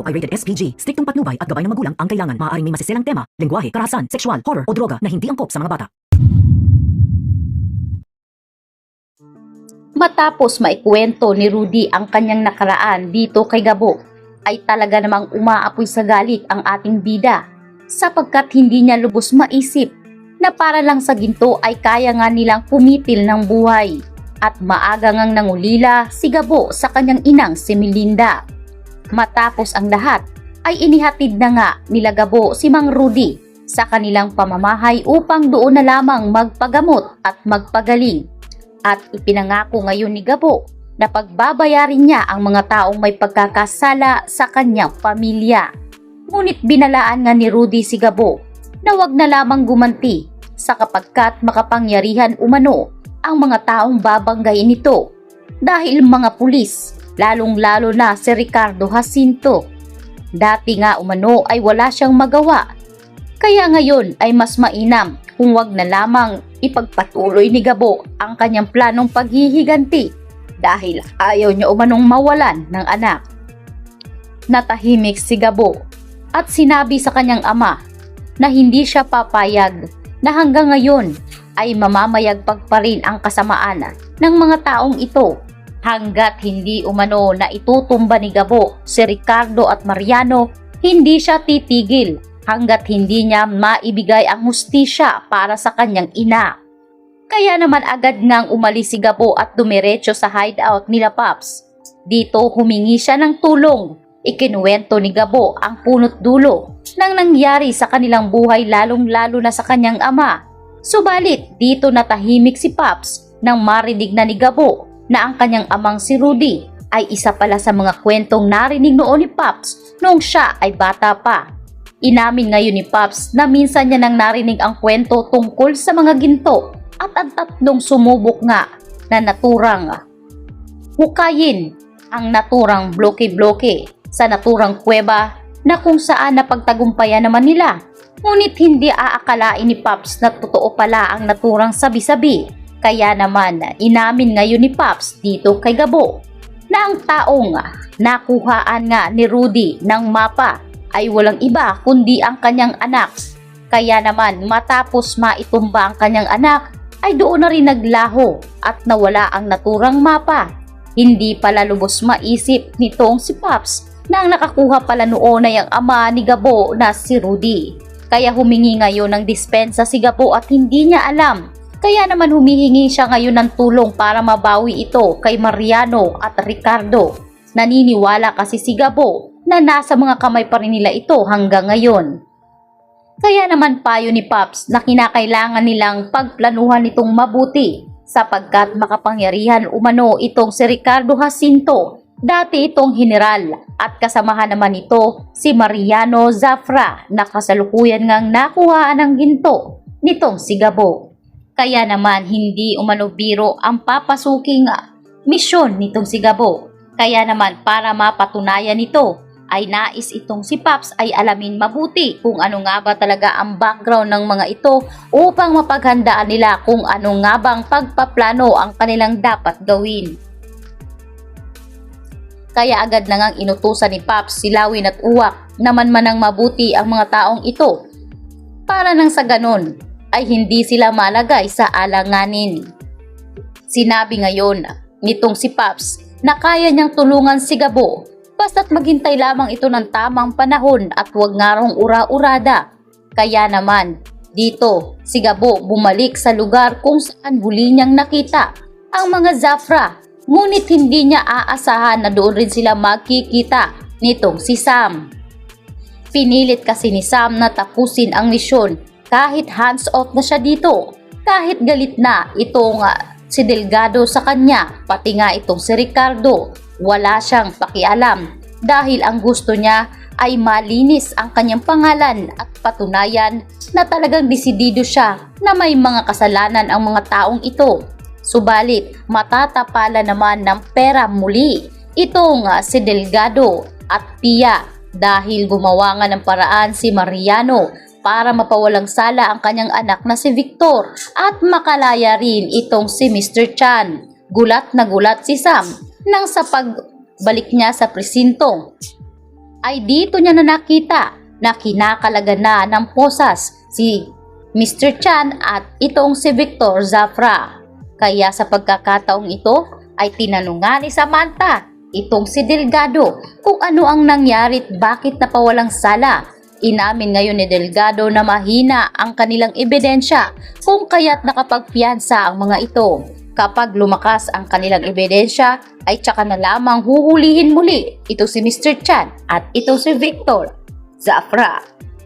ay rated SPG. Striktong patnubay at gabay ng magulang ang kailangan. Maaaring may masiselang tema, lengguwahe, karahasan, sexual, horror o droga na hindi angkop sa mga bata. Matapos maikwento ni Rudy ang kanyang nakaraan dito kay Gabo, ay talaga namang umaapoy sa galit ang ating bida sapagkat hindi niya lubos maisip na para lang sa ginto ay kaya nga nilang pumitil ng buhay. At maaga ngang nangulila si Gabo sa kanyang inang si Melinda. Matapos ang lahat ay inihatid na nga nila Gabo si Mang Rudy sa kanilang pamamahay upang doon na lamang magpagamot at magpagaling. At ipinangako ngayon ni Gabo na pagbabayarin niya ang mga taong may pagkakasala sa kanyang pamilya. Ngunit binalaan nga ni Rudy si Gabo na wag na lamang gumanti sa kapagkat makapangyarihan umano ang mga taong babanggain nito dahil mga pulis, lalong-lalo na si Ricardo Jacinto. Dati nga umano ay wala siyang magawa, kaya ngayon ay mas mainam kung wag na lamang ipagpatuloy ni Gabo ang kanyang planong paghihiganti dahil ayaw niya umanong mawalan ng anak. Natahimik si Gabo at sinabi sa kanyang ama na hindi siya papayag na hanggang ngayon ay mamamayagpag pa rin ang kasamaan ng mga taong ito hanggat hindi umano na itutumba ni Gabo si Ricardo at Mariano. Hindi siya titigil hanggat hindi niya maibigay ang hustisya para sa kanyang ina. Kaya naman agad ngang umalis si Gabo at dumiretso sa hideout nila Pops. Dito humingi siya ng tulong. Ikinuwento ni Gabo ang punot dulo ng nangyari sa kanilang buhay lalong-lalo na sa kanyang ama. Subalit dito natahimik si Pops nang marinig na ni Gabo na ang kanyang amang si Rudy ay isa pala sa mga kwentong narinig noon ni Pops noong siya ay bata pa. Inamin ngayon ni Pops na minsan niya nang narinig ang kwento tungkol sa mga ginto at ang tatlong sumubok nga na naturang hukayin ang naturang bloke-bloke sa naturang kuweba na kung saan napagtagumpayan naman nila. Ngunit hindi aakalain ni Pops na totoo pala ang naturang sabi-sabi. Kaya naman inamin ngayon ni Pops dito kay Gabo na ang taong nakuhaan nga ni Rudy ng mapa ay walang iba kundi ang kanyang anak. Kaya naman matapos maitumba ang kanyang anak ay doon na rin naglaho at nawala ang naturang mapa. Hindi pala lubos maisip nitong si Pops na ang nakakuha pala noon ay ang ama ni Gabo na si Rudy. Kaya humingi ngayon ng dispensa si Gabo at hindi niya alam. Kaya naman humihingi siya ngayon ng tulong para mabawi ito kay Mariano at Ricardo. Naniniwala kasi si Gabo na nasa mga kamay pa rin nila ito hanggang ngayon. Kaya naman payo ni Pops na kinakailangan nilang pagplanuhan itong mabuti sapagkat makapangyarihan umano itong si Ricardo Jacinto. Dati itong general at kasamahan naman ito si Mariano Zafra na kasalukuyan ngang nakuhaan ng ginto nitong si Gabo. Kaya naman hindi umano biro ang papasuking misyon nitong si Gabo. Kaya naman para mapatunayan ito ay nais itong si Pops ay alamin mabuti kung ano nga ba talaga ang background ng mga ito upang mapaghandaan nila kung ano nga bang pagpaplano ang kanilang dapat gawin. Kaya agad na ngang inutusan ni Pops si Lawin at Uwak na manmanang mabuti ang mga taong ito para nang sa ganon ay hindi sila malagay sa alanganin. Sinabi ngayon nitong si Pops na kaya niyang tulungan si Gabo basta't maghintay lamang ito ng tamang panahon at huwag nga rong ura-urada. Kaya naman dito si Gabo bumalik sa lugar kung saan huli niyang nakita ang mga Zafra. Ngunit hindi niya aasahan na doon rin sila magkikita nitong si Sam. Pinilit kasi ni Sam na tapusin ang misyon kahit hands off na siya dito. Kahit galit na itong si Delgado sa kanya, pati nga itong si Ricardo, wala siyang pakialam dahil ang gusto niya ay malinis ang kanyang pangalan at patunayan na talagang desidido siya na may mga kasalanan ang mga taong ito. Subalit matatapala naman ng pera muli itong si Delgado at Pia dahil gumawa nga ng paraan si Mariano para mapawalang sala ang kanyang anak na si Victor at makalaya rin itong si Mr. Chan. Gulat na gulat si Sam nang sa pagbalik niya sa presinto ay dito niya na nakita na kinakalagan na ng posas si Mr. Chan at itong si Victor Zafra. Kaya sa pagkakataong ito ay tinanong nga ni Samantha itong si Delgado kung ano ang nangyari at bakit napawalang sala. Inamin ngayon ni Delgado na mahina ang kanilang ebidensya kung kaya't nakapagpiyansa ang mga ito. Kapag lumakas ang kanilang ebidensya ay tsaka na lamang huhulihin muli ito si Mr. Chan at ito si Victor Zafra.